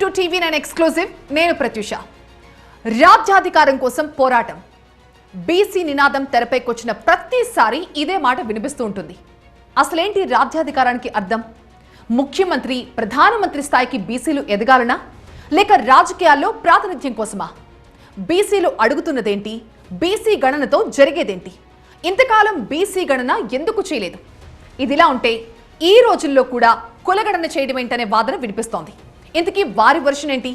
Welcome to TV9 exclusive. నేను ప్రత్యూష. రాజ్యాధికారం కోసం పోరాటం, బీసీ నినాదం తెరపైకొచ్చిన ప్రతిసారి ఇదే మాట వినిపిస్తూ ఉంటుంది. అసలేంటి రాజ్యాధికారానికి అర్థం? ముఖ్యమంత్రి, ప్రధానమంత్రి స్థాయికి బీసీలు ఎదగాలనా, లేక రాజకీయాల్లో ప్రాతినిధ్యం కోసమా? బీసీలు అడుగుతున్నదేంటి? బీసీ గణనతో జరిగేదేంటి? ఇంతకాలం బీసీ గణన ఎందుకు చేయలేదు? ఇదిలా ఉంటే ఈ రోజుల్లో కూడా కులగణన చేయడం ఏంటనే వాదన వినిపిస్తోంది. ఇంతకీ వారి వర్షన్ ఏంటి?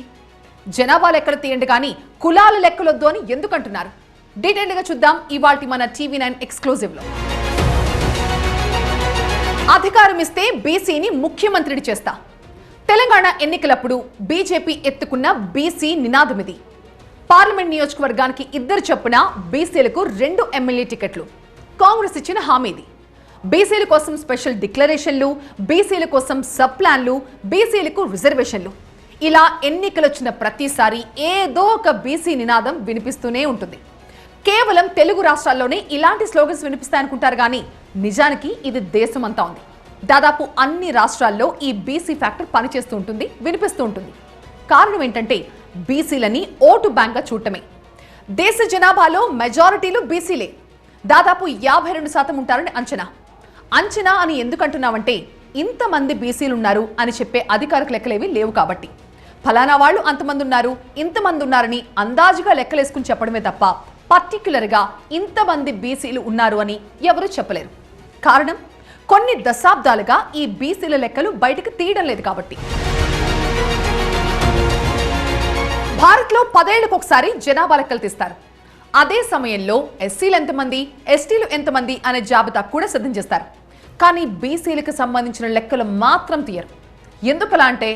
జనాభా లెక్కలు తీయండి కానీ కులాల లెక్కలొద్దు అని ఎందుకు అంటున్నారు? డీటెయిల్గా చూద్దాం ఇవాల్టి మన టీవీ9 ఎక్స్క్లూజివ్ లో. అధికారం ఇస్తే బీసీని ముఖ్యమంత్రిని చేస్తా. తెలంగాణ ఎన్నికలప్పుడు బీజేపీ ఎత్తుకున్న బీసీ నినాదం ఇది. పార్లమెంట్ నియోజకవర్గానికి 2 చొప్పున బీసీలకు 2 ఎమ్మెల్యే టికెట్లు కాంగ్రెస్ ఇచ్చిన హామీ ఇది. బీసీల కోసం స్పెషల్ డిక్లరేషన్లు, బీసీల కోసం సబ్ ప్లాన్లు, బీసీలకు రిజర్వేషన్లు, ఇలా ఎన్నికలు వచ్చిన ప్రతిసారి ఏదో ఒక బీసీ నినాదం వినిపిస్తూనే ఉంటుంది. కేవలం తెలుగు రాష్ట్రాల్లోనే ఇలాంటి స్లోగన్స్ వినిపిస్తాయనుకుంటారు కానీ నిజానికి ఇది దేశమంతా ఉంది. దాదాపు అన్ని రాష్ట్రాల్లో ఈ బీసీ ఫ్యాక్టర్ పనిచేస్తూ ఉంటుంది, వినిపిస్తూ ఉంటుంది. కారణం ఏంటంటే బీసీలని ఓటు బ్యాంక్గా చూడటమే. దేశ జనాభాలో మెజారిటీలు బీసీలే. దాదాపు 52% ఉంటారని అంచనా అని ఎందుకంటున్నామంటే ఇంతమంది బీసీలు ఉన్నారు అని చెప్పే అధికారిక లెక్కలేవి లేవు కాబట్టి. ఫలానా వాళ్ళు అంతమంది ఉన్నారు, ఇంతమంది ఉన్నారని అందాజుగా లెక్కలేసుకుని చెప్పడమే తప్ప పర్టిక్యులర్గా ఇంతమంది బీసీలు ఉన్నారు అని ఎవరూ చెప్పలేరు. కారణం, కొన్ని దశాబ్దాలుగా ఈ బీసీల లెక్కలు బయటకు తీయడం లేదు కాబట్టి. భారత్లో 10 ఏళ్లకు ఒకసారి జనాభా లెక్కలు తీస్తారు. అదే సమయంలో ఎస్సీలు ఎంతమంది, ఎస్టీలు ఎంతమంది అనే జాబితా కూడా సిద్ధం చేస్తారు. కానీ బీసీలకు సంబంధించిన లెక్కలు మాత్రం తీయరు. ఎందుకలా అంటే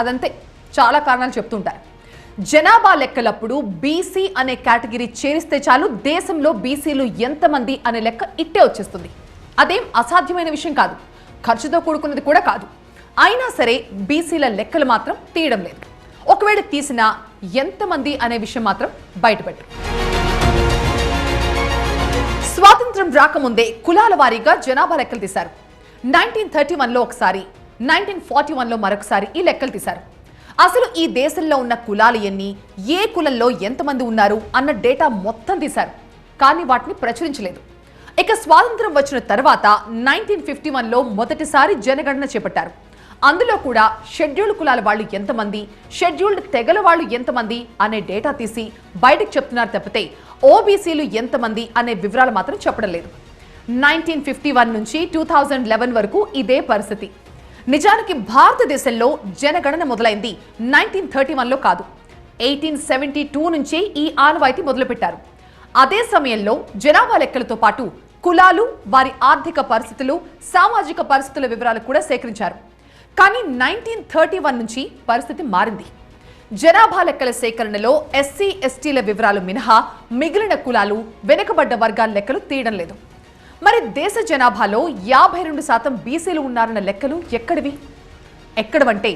అదంతే, చాలా కారణాలు చెప్తుంటారు. జనాభా లెక్కలప్పుడు బీసీ అనే కేటగిరీ చేరిస్తే చాలు దేశంలో బీసీలు ఎంతమంది అనే లెక్క ఇట్టే వచ్చేస్తుంది. అదేం అసాధ్యమైన విషయం కాదు, ఖర్చుతో కూడుకున్నది కూడా కాదు. అయినా సరే బీసీల లెక్కలు మాత్రం తీయడం లేదు. ఒకవేళ తీసినా ఎంతమంది అనే విషయం మాత్రం బయటపెట్టరు. స్వాతంత్రం రాకముందే కులాల వారీగా జనాభా లెక్కలు తీశారు. 1931లో ఒకసారి, 1941లో మరొకసారి ఈ లెక్కలు తీశారు. అసలు ఈ దేశంలో ఉన్న కులాలు ఎన్ని, ఏ కులంలో ఎంతమంది ఉన్నారు అన్న డేటా మొత్తం తీశారు. కానీ వాటిని ప్రచురించలేదు. ఇక స్వాతంత్రం వచ్చిన తర్వాత 1951లో మొదటిసారి జనగణన చేపట్టారు. అందులో కూడా షెడ్యూల్డ్ కులాల వాళ్ళు ఎంతమంది, షెడ్యూల్డ్ తెగల వాళ్ళు ఎంతమంది అనే డేటా తీసి బయటకు చెప్తున్నారు తప్పితే ఓబీసీలు ఎంతమంది అనే వివరాలు మాత్రం చెప్పడం లేదు. 1951 నుంచి 2011 వరకు ఇదే పరిస్థితి. నిజానికి భారతదేశంలో జనగణన మొదలైంది 1931లో కాదు, 1872 నుంచే ఈ ఆనవాయితీ మొదలుపెట్టారు. అదే సమయంలో జనాభా లెక్కలతో పాటు కులాలు, వారి ఆర్థిక పరిస్థితులు, సామాజిక పరిస్థితుల వివరాలు కూడా సేకరించారు. కానీ 1931 నుంచి పరిస్థితి మారింది. జనాభా లెక్కల సేకరణలో ఎస్సీ, ఎస్టీల వివరాలు మినహా మిగిలిన కులాలు, వెనుకబడ్డ వర్గాల లెక్కలు తీయడం లేదు. మరి దేశ జనాభాలో 52% బీసీలు ఉన్నారన్న లెక్కలు ఎక్కడవంటే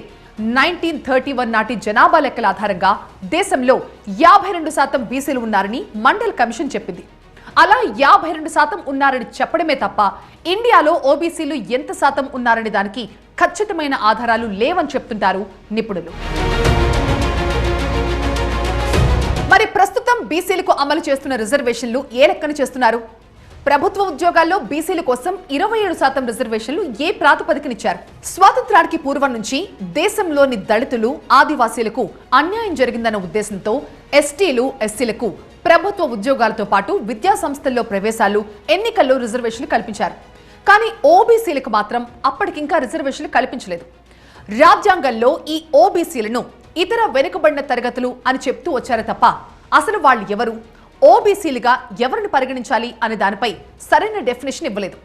1931 నాటి జనాభా లెక్కల ఆధారంగా దేశంలో 52% బీసీలు ఉన్నారని మండల్ కమిషన్ చెప్పింది. అలా 52% ఉన్నారని చెప్పడమే తప్ప ఇండియాలో ఓబీసీలు ఎంత శాతం ఉన్నారనే దానికి ఖచ్చితమైన ఆధారాలు లేవని చెప్తుంటారు నిపుణులు. మరి ప్రస్తుతం బీసీలకు అమలు చేస్తున్న రిజర్వేషన్లు ఏ లెక్కన చేస్తున్నారు? ప్రభుత్వ ఉద్యోగాల్లో బీసీల కోసం 27% రిజర్వేషన్లు ఏ ప్రాతిపదికనిచ్చారు? స్వాతంత్రానికి పూర్వం నుంచి దేశంలోని దళితులు, ఆదివాసీలకు అన్యాయం జరిగిందన్న ఉద్దేశంతో ఎస్టీలు, ఎస్సీలకు ప్రభుత్వ ఉద్యోగాలతో పాటు విద్యా సంస్థల్లో ప్రవేశాలు, ఎన్నికల్లో రిజర్వేషన్లు కల్పించారు. కానీ ఓబీసీలకు మాత్రం అప్పటికింకా రిజర్వేషన్లు కల్పించలేదు. రాజ్యాంగంలో ఈ ఓబీసీలను ఇతర వెనుకబడిన తరగతులు అని చెప్తూ వచ్చారే తప్ప అసలు వాళ్ళు ఎవరు, ఓబీసీలుగా ఎవరిని పరిగణించాలి అనే దానిపై సరైన డెఫినేషన్ ఇవ్వలేదు.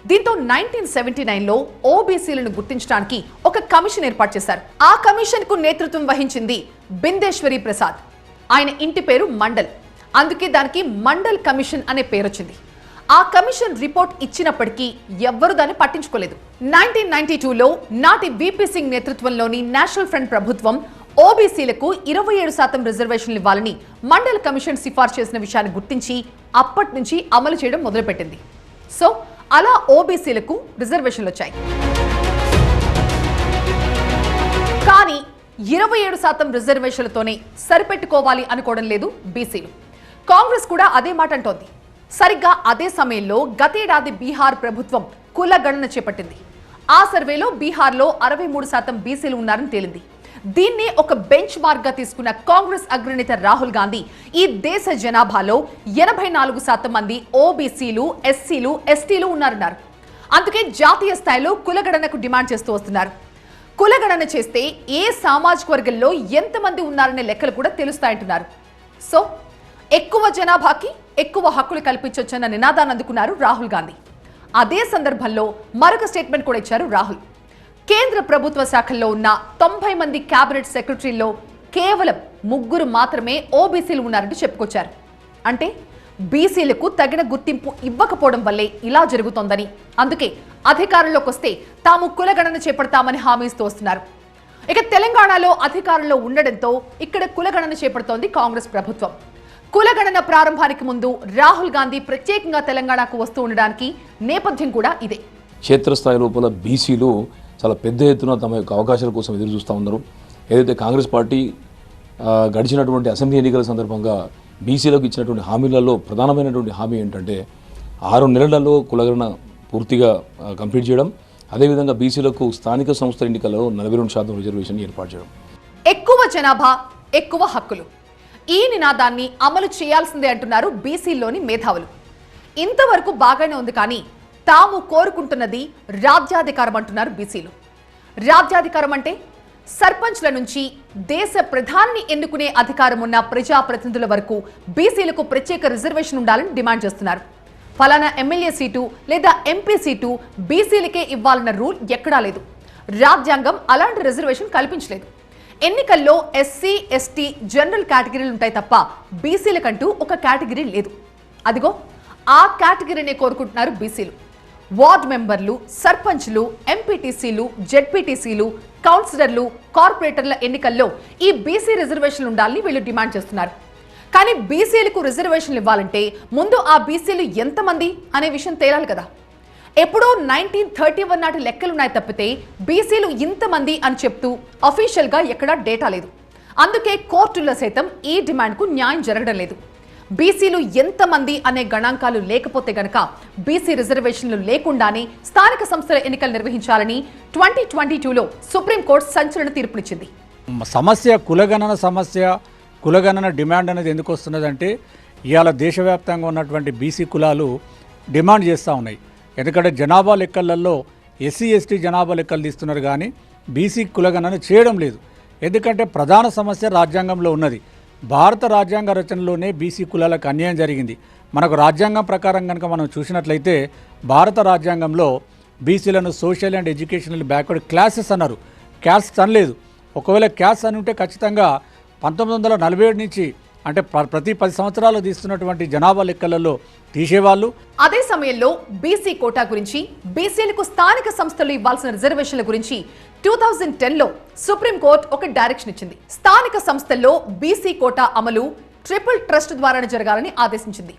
దీంతో 1979లో ఓబీసీలను గుర్తించడానికి ఒక కమిషన్ ఏర్పాటు చేశారు. ఆ కమిషన్ కు నేతృత్వం వహించింది బిందేశ్వరి ప్రసాద్. ఆయన ఇంటి పేరు మండల్, అందుకే దానికి మండల్ కమిషన్ అనే పేరొచ్చింది. ఆ కమిషన్ రిపోర్ట్ ఇచ్చినప్పటికీ ఎవ్వరూ దాన్ని పట్టించుకోలేదు. 1992లో నాటి వీపీ సింగ్ నేతృత్వంలోని నేషనల్ ఫ్రంట్ ప్రభుత్వం ఓబీసీలకు 27% రిజర్వేషన్లు ఇవ్వాలని మండల్ కమిషన్ సిఫార్సు చేసిన విషయాన్ని గుర్తించి అప్పటి నుంచి అమలు చేయడం మొదలుపెట్టింది. సో అలా ఓబీసీలకు రిజర్వేషన్లు వచ్చాయి. కానీ 27% రిజర్వేషన్లతోనే సరిపెట్టుకోవాలి అనుకోవడం లేదు బీసీలు. కాంగ్రెస్ కూడా అదే మాట అంటోంది. సరిగ్గా అదే సమయంలో గతేడాది బీహార్ ప్రభుత్వం కుల గణన చేపట్టింది. ఆ సర్వేలో బీహార్లో 63% బీసీలు ఉన్నారని తేలింది. దీన్నే ఒక బెంచ్ మార్క్ గా తీసుకున్న కాంగ్రెస్ అగ్రనేత రాహుల్ గాంధీ ఈ దేశ జనాభాలో 84% మంది ఓబీసీలు, ఎస్సీలు, ఎస్టీలు ఉన్నారన్నారు. అందుకే జాతీయ స్థాయిలో కులగణనకు డిమాండ్ చేస్తూ వస్తున్నారు. కులగణన చేస్తే ఏ సామాజిక వర్గంలో ఎంతమంది ఉన్నారనే లెక్కలు కూడా తెలుస్తాయంటున్నారు. సో ఎక్కువ జనాభాకి ఎక్కువ హక్కులు కల్పించొచ్చన్న నినాదాన్ని అందుకున్నారు రాహుల్ గాంధీ. అదే సందర్భంలో మరొక స్టేట్మెంట్ కూడా ఇచ్చారు రాహుల్. కేంద్ర ప్రభుత్వ శాఖల్లో ఉన్న 90 మంది కేబినెట్ సెక్రటరీల్లో కేవలం 3 మాత్రమే ఓబీసీలు ఉన్నారంటూ చెప్పుకొచ్చారు. అంటే బీసీలకు తగిన గుర్తింపు ఇవ్వకపోవడం వల్లే ఇలా జరుగుతోందని, అందుకే అధికారంలోకి వస్తే తాము కులగణన చేపడతామని హామీ ఇస్తూ వస్తున్నారు. ఇక తెలంగాణలో అధికారంలో ఉండడంతో ఇక్కడ కులగణన చేపడుతోంది కాంగ్రెస్ ప్రభుత్వం. కులగణన ప్రారంభానికి ముందు రాహుల్ గాంధీ ప్రత్యేకంగా తెలంగాణకు వస్తూ ఉండడానికి నేపథ్యం కూడా ఇదే. క్షేత్రస్థాయి లోపల బీసీలు చాలా పెద్ద ఎత్తున తమ యొక్క అవకాశాల కోసం ఎదురు చూస్తూ ఉన్నారు. ఏదైతే కాంగ్రెస్ పార్టీ గడిచినటువంటి అసెంబ్లీ ఎన్నికల సందర్భంగా బీసీలకు ఇచ్చినటువంటి హామీలలో ప్రధానమైనటువంటి హామీ ఏంటంటే 6 నెలలలో కులగణన పూర్తిగా కంప్లీట్ చేయడం, అదేవిధంగా బీసీలకు స్థానిక సంస్థల ఎన్నికల్లో 42% రిజర్వేషన్ ఏర్పాటు చేయడం. ఎక్కువ జనాభా ఎక్కువ హక్కులు, ఈ నినాదాన్ని అమలు చేయాల్సిందే అంటున్నారు బీసీల్లోని మేధావులు. ఇంతవరకు బాగానే ఉంది, కానీ తాము కోరుకుంటున్నది రాజ్యాధికారం అంటున్నారు బీసీలు. రాజ్యాధికారం అంటే సర్పంచ్ల నుంచి దేశ ప్రధాని ఎన్నుకునే అధికారం ఉన్న ప్రజాప్రతినిధుల వరకు బీసీలకు ప్రత్యేక రిజర్వేషన్ ఉండాలని డిమాండ్ చేస్తున్నారు. ఫలానా ఎమ్మెల్యే సీటు లేదా ఎంపీ సీటు బీసీలకే ఇవ్వాలన్న రూల్ ఎక్కడా లేదు. రాజ్యాంగం అలాంటి రిజర్వేషన్ కల్పించలేదు. ఎన్నికల్లో ఎస్సీ, ఎస్టీ, జనరల్ కేటగిరీలు ఉంటాయి తప్ప బీసీలకంటూ ఒక కేటగిరీ లేదు. అదిగో ఆ కేటగిరీనే కోరుకుంటున్నారు బీసీలు. వార్డు మెంబర్లు, సర్పంచ్లు, ఎంపీటీసీలు, జెడ్పీటీసీలు, కౌన్సిలర్లు, కార్పొరేటర్ల ఎన్నికల్లో ఈ బీసీ రిజర్వేషన్లు ఉండాలని వీళ్ళు డిమాండ్ చేస్తున్నారు. కానీ బీసీలకు రిజర్వేషన్లు ఇవ్వాలంటే ముందు ఆ బీసీలు ఎంతమంది అనే విషయం తేలాలి కదా. ఎప్పుడో 1931 నాటి లెక్కలున్నాయి తప్పితే బీసీలు ఇంతమంది అని చెప్తూ అఫీషియల్గా ఎక్కడా డేటా లేదు. అందుకే కోర్టుల్లో సైతం ఈ డిమాండ్కు న్యాయం జరగడం లేదు. బీసీలు ఎంతమంది అనే గణాంకాలు లేకపోతే గనక బీసీ రిజర్వేషన్లు లేకుండానే స్థానిక సంస్థల ఎన్నికలు నిర్వహించాలని 2022లో సుప్రీంకోర్టు సంచలన తీర్పునిచ్చింది. కులగణన డిమాండ్ అనేది ఎందుకు వస్తున్నదంటే ఇవాళ దేశవ్యాప్తంగా ఉన్నటువంటి బీసీ కులాలు డిమాండ్ చేస్తూ ఉన్నాయి. ఎందుకంటే జనాభా లెక్కలలో ఎస్సీ, ఎస్టీ జనాభా లెక్కలు తీస్తున్నారు, కానీ బీసీ కులగణన చేయడం లేదు. ఎందుకంటే ప్రధాన సమస్య రాజ్యాంగంలో ఉన్నది. భారత రాజ్యాంగ రచనలోనే బీసీ కులాలకు అన్యాయం జరిగింది. మనకు రాజ్యాంగం ప్రకారం కనుక మనం చూసినట్లయితే భారత రాజ్యాంగంలో బీసీలను social and educational backward classes అన్నారు, క్యాస్ట్ అనలేదు. ఒకవేళ క్యాస్ట్ అని ఉంటే ఖచ్చితంగా 1947 నుంచి అంటే ప్రతి 10 సంవత్సరాలు తీస్తున్నటువంటి జనాభా లెక్కలలో తీసేవాళ్ళు. అదే సమయంలో బీసీ కోటా గురించి, బీసీలకు స్థానిక సంస్థలు ఇవ్వాల్సిన రిజర్వేషన్ల గురించి 2010లో సుప్రీంకోర్టు ఒక డైరెక్షన్ ఇచ్చింది. స్థానిక సంస్థల్లో బీసీ కోటా అమలు ట్రిపుల్ ట్రస్ట్ ద్వారానే జరగాలని ఆదేశించింది.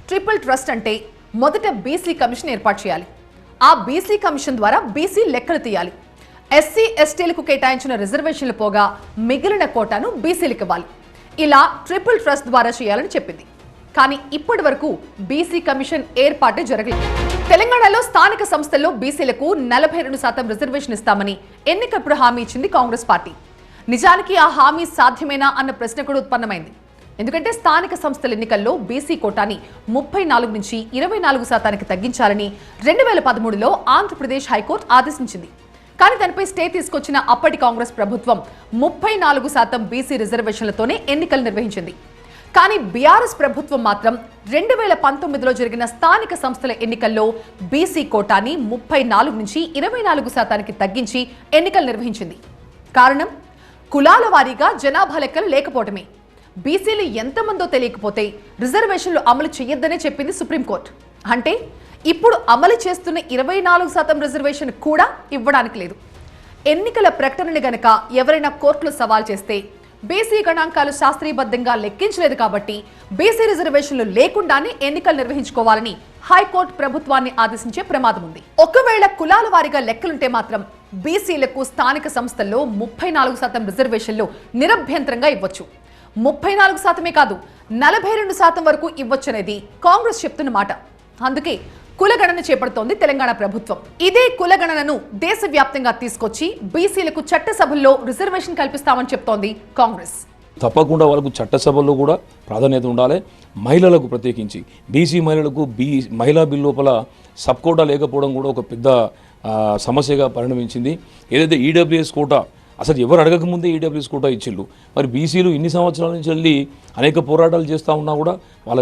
ట్రిపుల్ ట్రస్ట్ అంటే మొదట బీసీ కమిషన్ ఏర్పాటు చేయాలి. ఆ బీసీ కమిషన్ ద్వారా బీసీ లెక్కలు తీయాలి. ఎస్సీ, ఎస్టీలకు కేటాయించిన రిజర్వేషన్లు పోగా మిగిలిన కోటాను బీసీలకు ఇవ్వాలి. ఇలా ట్రిపుల్ ట్రస్ట్ ద్వారా చేయాలని చెప్పింది. కానీ ఇప్పటి వరకు బీసీ కమిషన్ ఏర్పాటే జరగలేదు. తెలంగాణలో స్థానిక సంస్థల్లో బీసీలకు 42% రిజర్వేషన్ ఇస్తామని ఎన్నికప్పుడు హామీ ఇచ్చింది కాంగ్రెస్ పార్టీ. నిజానికి ఆ హామీ సాధ్యమేనా అన్న ప్రశ్న కూడా ఉత్పన్నమైంది. ఎందుకంటే స్థానిక సంస్థల ఎన్నికల్లో బీసీ కోటాని 34 నుంచి 24% తగ్గించాలని 2013లో ఆంధ్రప్రదేశ్ హైకోర్టు ఆదేశించింది. కానీ దానిపై స్టే తీసుకొచ్చిన అప్పటి కాంగ్రెస్ ప్రభుత్వం 34% బీసీ రిజర్వేషన్లతోనే ఎన్నికలు నిర్వహించింది. కానీ బీఆర్ఎస్ ప్రభుత్వం మాత్రం 2019లో జరిగిన స్థానిక సంస్థల ఎన్నికల్లో బీసీ కోటాని 34 నుంచి 24% తగ్గించి ఎన్నికలు నిర్వహించింది. కారణం కులాల వారీగా జనాభా లెక్కలు లేకపోవటమే. బీసీలు ఎంతమందో తెలియకపోతే రిజర్వేషన్లు అమలు చేయొద్దనే చెప్పింది సుప్రీంకోర్టు. అంటే ఇప్పుడు అమలు చేస్తున్న 24% రిజర్వేషన్ కూడా ఇవ్వడానికి లేదు. ఎన్నికల ప్రకటనని గనక ఎవరైనా కోర్టులో సవాల్ చేస్తే బీసీ గణాంకాలు శాస్త్రీయబద్ధంగా లెక్కించలేదు కాబట్టి బీసీ రిజర్వేషన్లు లేకుండానే ఎన్నికలు నిర్వహించుకోవాలని హైకోర్టు ప్రభుత్వాన్ని ఆదేశించే ప్రమాదం ఉంది. ఒకవేళ కులాల వారీగా లెక్కలుంటే మాత్రం బీసీలకు స్థానిక సంస్థల్లో 34% రిజర్వేషన్లు నిరభ్యంతరంగా ఇవ్వచ్చు. 34% కాదు, 42% వరకు ఇవ్వచ్చనేది కాంగ్రెస్ చెప్తున్న మాట. అందుకే కులగణన చేపడుతోంది తెలంగాణ ప్రభుత్వం. ఇదే కులగణనను దేశవ్యాప్తంగా తీసుకొచ్చి బీసీలకు చట్టసభల్లో రిజర్వేషన్ కల్పిస్తామని చెప్తోంది కాంగ్రెస్. తప్పకుండా వాళ్ళకు చట్టసభల్లో కూడా ప్రాధాన్యత ఉండాలి. మహిళలకు ప్రత్యేకించి బీసీ మహిళలకు మహిళా బిల్ లోపల సబ్ కోటా లేకపోవడం కూడా ఒక పెద్ద సమస్యగా పరిణమించింది. ఏదైతే ఈడబ్ల్యూఎస్ కోటా అసలు ఎవరు అడగకముందే ఈడబ్ల్యూఎస్ కోటా ఇచ్చిళ్ళు. మరి బీసీలు ఇన్ని సంవత్సరాల నుంచి వెళ్ళి అనేక పోరాటాలు చేస్తూ ఉన్నా కూడా వాళ్ళ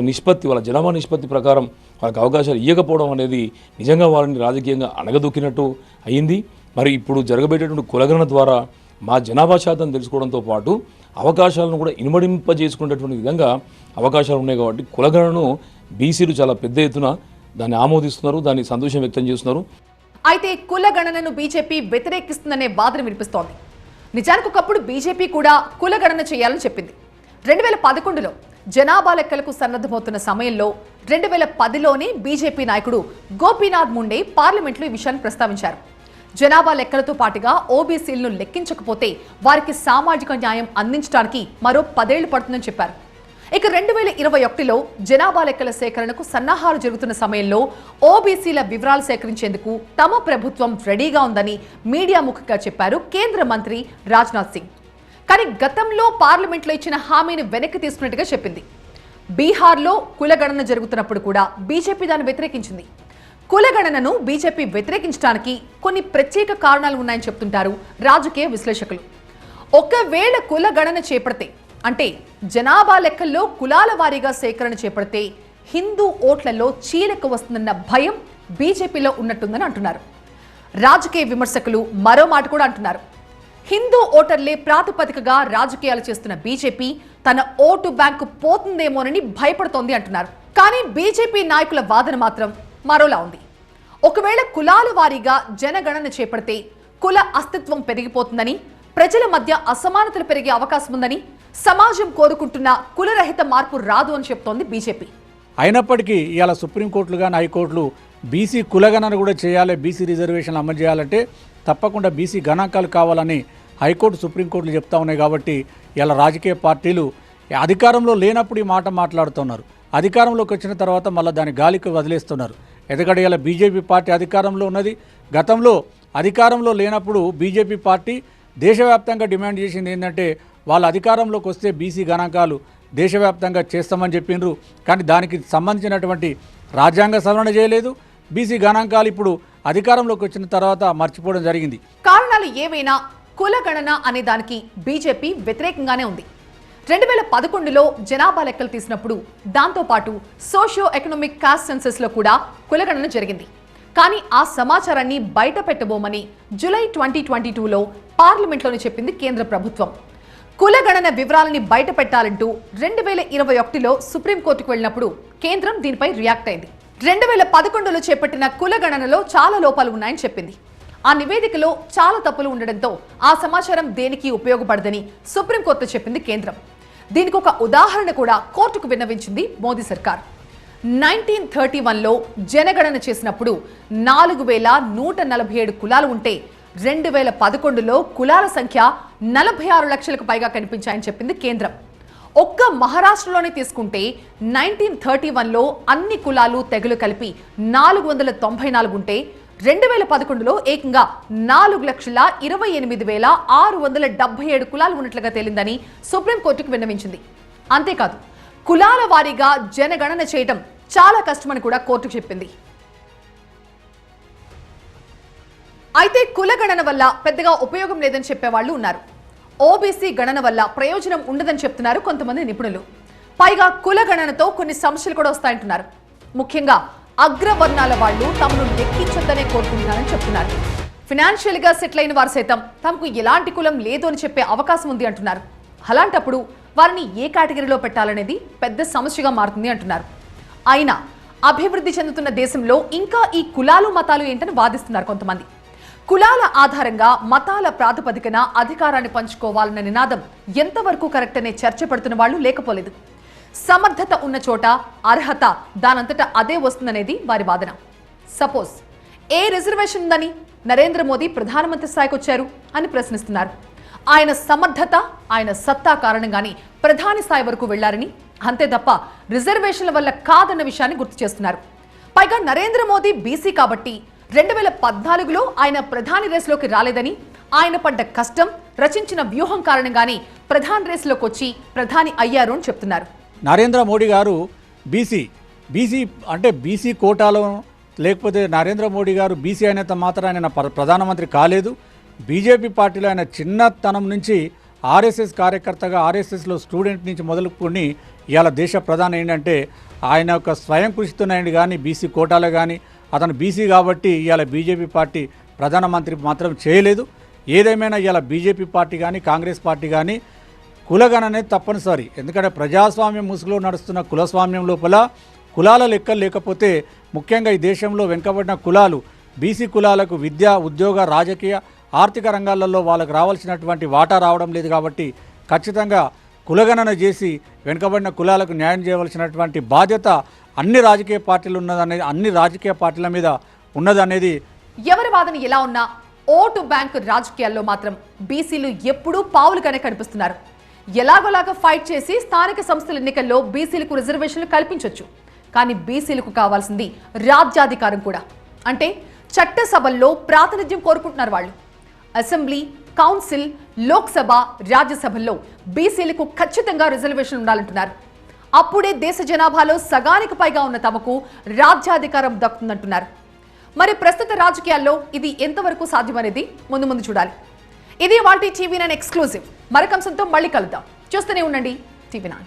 జనాభా నిష్పత్తి ప్రకారం వాళ్ళకి అవకాశాలు ఇవ్వకపోవడం అనేది నిజంగా వాళ్ళని రాజకీయంగా అణగదొక్కినట్టు అయ్యింది. మరి ఇప్పుడు జరగబోయేటటువంటి కులగణన ద్వారా మా జనాభా శాతం తెలుసుకోవడంతో పాటు అవకాశాలను కూడా ఇనుమడింపజేసుకునేటువంటి విధంగా అవకాశాలు ఉన్నాయి. కాబట్టి కులగణను బీసీలు చాలా పెద్ద ఎత్తున దాన్ని ఆమోదిస్తున్నారు, దాన్ని సంతోషం వ్యక్తం చేస్తున్నారు. అయితే కులగణనను బీజేపీ వ్యతిరేకిస్తుందనే వాదన వినిపిస్తోంది. నిజానికి ఒకప్పుడు బీజేపీ కూడా కులగణన చేయాలని చెప్పింది. 2011లో జనాభా లెక్కలకు సన్నద్ధమవుతున్న సమయంలో 2010లోనే బీజేపీ నాయకుడు గోపీనాథ్ ముండే పార్లమెంట్లో ఈ విషయాన్ని ప్రస్తావించారు. జనాభా లెక్కలతో పాటుగా ఓబీసీలను లెక్కించకపోతే వారికి సామాజిక న్యాయం అందించడానికి మరో 10 ఏళ్లు పడుతుందని చెప్పారు. ఇక 2021లో జనాభా లెక్కల సేకరణకు సన్నాహాలు జరుగుతున్న సమయంలో ఓబీసీల వివరాలు సేకరించేందుకు తమ ప్రభుత్వం రెడీగా ఉందని మీడియా ముఖంగా చెప్పారు కేంద్ర మంత్రి రాజ్నాథ్ సింగ్. కానీ గతంలో పార్లమెంట్లో ఇచ్చిన హామీని వెనక్కి తీసుకున్నట్టుగా చెప్పింది. బీహార్లో కులగణన జరుగుతున్నప్పుడు కూడా బీజేపీ దాన్ని వ్యతిరేకించింది. కులగణనను బీజేపీ వ్యతిరేకించడానికి కొన్ని ప్రత్యేక కారణాలు ఉన్నాయని చెప్తుంటారు రాజకీయ విశ్లేషకులు. ఒకవేళ కులగణన చేపడితే, అంటే జనాభా లెక్కల్లో కులాల వారీగా సేకరణ చేపడితే హిందూ ఓట్లలో చీలిక వస్తుందన్న భయం బీజేపీలో ఉన్నట్టుందని అంటున్నారు. రాజకీయ విమర్శకులు మరో మాట కూడా అంటున్నారు. హిందూ ఓటర్లే ప్రాతిపదికగా రాజకీయాలు చేస్తున్న బీజేపీ తన ఓటు బ్యాంకు పోతుందేమోనని భయపడుతోంది అంటున్నారు. కానీ బీజేపీ నాయకుల వాదన మాత్రం మరోలా ఉంది. ఒకవేళ కులాల వారీగా జనగణన చేపడితే కుల అస్తిత్వం పెరిగిపోతుందని, ప్రజల మధ్య అసమానతలు పెరిగే అవకాశం ఉందని, సమాజం కోరుకుంటున్న కులరహిత మార్పు రాదు అని చెప్తోంది బీజేపీ. అయినప్పటికీ ఇవాళ సుప్రీంకోర్టులు కానీ హైకోర్టులు బీసీ కులగణన కూడా చేయాలి, బీసీ రిజర్వేషన్లు అమలు చేయాలంటే తప్పకుండా బీసీ గణాంకాలు కావాలని హైకోర్టు సుప్రీంకోర్టులు చెప్తా ఉన్నాయి. కాబట్టి ఇలా రాజకీయ పార్టీలు అధికారంలో లేనప్పుడు ఈ మాట మాట్లాడుతున్నారు, అధికారంలోకి వచ్చిన తర్వాత మళ్ళీ దాని గాలికి వదిలేస్తున్నారు. ఎందుకంటే ఇలా బీజేపీ పార్టీ అధికారంలో ఉన్నది. గతంలో అధికారంలో లేనప్పుడు బీజేపీ పార్టీ దేశవ్యాప్తంగా డిమాండ్ చేసింది ఏంటంటే వాళ్ళ అధికారంలోకి వస్తే బీసీ గణాంకాలు దేశవ్యాప్తంగా చేస్తామని చెప్పిండ్రు. కానీ దానికి సంబంధించినటువంటి రాజ్యాంగ సవరణ చేయలేదు. బీసీ గణాంకాలు ఇప్పుడు అధికారంలోకి వచ్చిన తర్వాత మర్చిపోవడం జరిగింది. కారణాలు ఏవైనా కులగణన అనే దానికి బీజేపీ వ్యతిరేకంగానే ఉంది. 2011లో జనాభా లెక్కలు తీసినప్పుడు దాంతోపాటు సోషియో ఎకనామిక్ కాస్ట్ సెన్సెస్లో కూడా కులగణన జరిగింది. కానీ ఆ సమాచారాన్ని బయట పెట్టబోమని జూలై 2022లో పార్లమెంట్లోనే చెప్పింది కేంద్ర ప్రభుత్వం. కులగణన వివరాలని బయట పెట్టాలంటూ 2021లో సుప్రీంకోర్టుకు వెళ్ళినప్పుడు కేంద్రం దీనిపై రియాక్ట్ అయింది. 2011లో చేపట్టిన కులగణనలో చాలా లోపాలు ఉన్నాయని చెప్పింది. ఆ నివేదికలో చాలా తప్పులు ఉండడంతో ఆ సమాచారం దేనికి ఉపయోగపడదని సుప్రీంకోర్టు చెప్పింది కేంద్రం. దీనికి ఒక ఉదాహరణ కూడా కోర్టుకు విన్నవించింది మోదీ సర్కార్. 1931లో జనగణన చేసినప్పుడు 4147 కులాలు ఉంటే 2011లో కులాల సంఖ్య 46 లక్షలకు పైగా కనిపించాయని చెప్పింది కేంద్రం. ఒక్క మహారాష్ట్రలోనే తీసుకుంటే 1931లో అన్ని కులాలు తెగలు కలిపి 494 ఉంటే 2011లో ఏకంగా 4,28,677 కులాలు ఉన్నట్లుగా తేలిందని సుప్రీంకోర్టుకు విన్నవించింది. అంతేకాదు కులాల వారీగా జనగణన చేయటం చాలా కష్టమని కూడా కోర్టుకు చెప్పింది. అయితే కులగణన వల్ల పెద్దగా ఉపయోగం లేదని చెప్పేవాళ్లు ఉన్నారు. ఓబీసీ గణన వల్ల ప్రయోజనం ఉండదని చెప్తున్నారు కొంతమంది నిపుణులు. పైగా కులగణనతో కొన్ని సమస్యలు కూడా వస్తాయంటున్నారు. ముఖ్యంగా అగ్రవర్ణాల వాళ్ళు తమను లెక్కించొద్దనే కోరుకుంటున్నారని చెప్తున్నారు. ఫినాన్షియల్ గా సెటిల్ అయిన వారు సైతం తమకు ఎలాంటి కులం లేదు అని చెప్పే అవకాశం ఉంది అంటున్నారు. అలాంటప్పుడు వారిని ఏ కేటగిరీలో పెట్టాలనేది పెద్ద సమస్యగా మారుతుంది అంటున్నారు. అయినా అభివృద్ధి చెందుతున్న దేశంలో ఇంకా ఈ కులాలు మతాలు ఏంటని వాదిస్తున్నారు కొంతమంది. కులాల ఆధారంగా మతాల ప్రాతిపదికన అధికారాన్ని పంచుకోవాలన్న నినాదం ఎంతవరకు కరెక్ట్ అనే చర్చ పెడుతున్న వాళ్ళు లేకపోలేదు. సమర్థత ఉన్న చోట అర్హత దానంతటా అదే వస్తుందనేది వారి వాదన. సపోజ్ ఏ రిజర్వేషన్ ఉందని నరేంద్ర మోదీ ప్రధానమంత్రి స్థాయికి వచ్చారు అని ప్రశ్నిస్తున్నారు. ఆయన సమర్థత, ఆయన సత్తా కారణంగానే ప్రధాని స్థాయి వరకు వెళ్లారని, అంతే తప్ప రిజర్వేషన్ల వల్ల కాదన్న విషయాన్ని గుర్తు చేస్తున్నారు. పైగా నరేంద్ర మోదీ బీసీ కాబట్టి 2014లో ఆయన ప్రధాని రేసులోకి రాలేదని, ఆయన పడ్డ కష్టం, రచించిన వ్యూహం కారణంగానే ప్రధాని రేసులోకి వచ్చి ప్రధాని అయ్యారు అని చెప్తున్నారు. నరేంద్ర మోడీ గారు బీసీ అంటే బీసీ కోటాలో, లేకపోతే నరేంద్ర మోడీ గారు బీసీ అయినంత మాత్రం ఆయన ప్రధానమంత్రి కాలేదు. బీజేపీ పార్టీలో ఆయన చిన్నతనం నుంచి ఆర్ఎస్ఎస్ కార్యకర్తగా, ఆర్ఎస్ఎస్లో స్టూడెంట్ నుంచి మొదలుకొని ఇవాళ దేశ ప్రధాని ఏంటంటే ఆయన యొక్క స్వయం కృషితోనైంది. కానీ బీసీ కోటాలో కానీ అతను బీసీ కాబట్టి ఇవాళ బీజేపీ పార్టీ ప్రధానమంత్రి మాత్రం చేయలేదు. ఏదేమైనా ఇవాళ బీజేపీ పార్టీ కానీ కాంగ్రెస్ పార్టీ కానీ కులగణన అనేది తప్పనిసరి. ఎందుకంటే ప్రజాస్వామ్యం ముసుగులో నడుస్తున్న కులస్వామ్యం లోపల కులాల లెక్కలు లేకపోతే, ముఖ్యంగా ఈ దేశంలో వెనుకబడిన కులాలు, బీసీ కులాలకు విద్య, ఉద్యోగ, రాజకీయ, ఆర్థిక రంగాలలో వాళ్ళకు రావాల్సినటువంటి వాటా రావడం లేదు. కాబట్టి ఖచ్చితంగా కులగణన చేసి వెనుకబడిన కులాలకు న్యాయం చేయవలసినటువంటి బాధ్యత అన్ని రాజకీయ పార్టీలు ఉన్నదనేది, అన్ని రాజకీయ పార్టీల మీద ఉన్నదనేది. ఎవరి వాదన ఎలా ఉన్నా ఓటు బ్యాంకు రాజకీయాల్లో మాత్రం బీసీలు ఎప్పుడూ పావులుగానే కనిపిస్తున్నారు. ఎలాగోలాగా ఫైట్ చేసి స్థానిక సంస్థల ఎన్నికల్లో బీసీలకు రిజర్వేషన్లు కల్పించవచ్చు. కానీ బీసీలకు కావాల్సింది రాజ్యాధికారం కూడా. అంటే చట్టసభల్లో ప్రాతినిధ్యం కోరుకుంటున్నారు వాళ్ళు. అసెంబ్లీ, కౌన్సిల్, లోక్సభ, రాజ్యసభల్లో బీసీలకు ఖచ్చితంగా రిజర్వేషన్ ఉండాలంటున్నారు. అప్పుడే దేశ జనాభాలో సగానికి పైగా ఉన్న తమకు రాజ్యాధికారం దక్కుతుందంటున్నారు. మరి ప్రస్తుత రాజకీయాల్లో ఇది ఎంతవరకు సాధ్యమనేది ముందు చూడాలి. ఇది వాటి TV9 ఎక్స్క్లూజివ్. మరొక అంశంతో మళ్ళీ కలుద్దాం. చూస్తూనే ఉండండి TV9.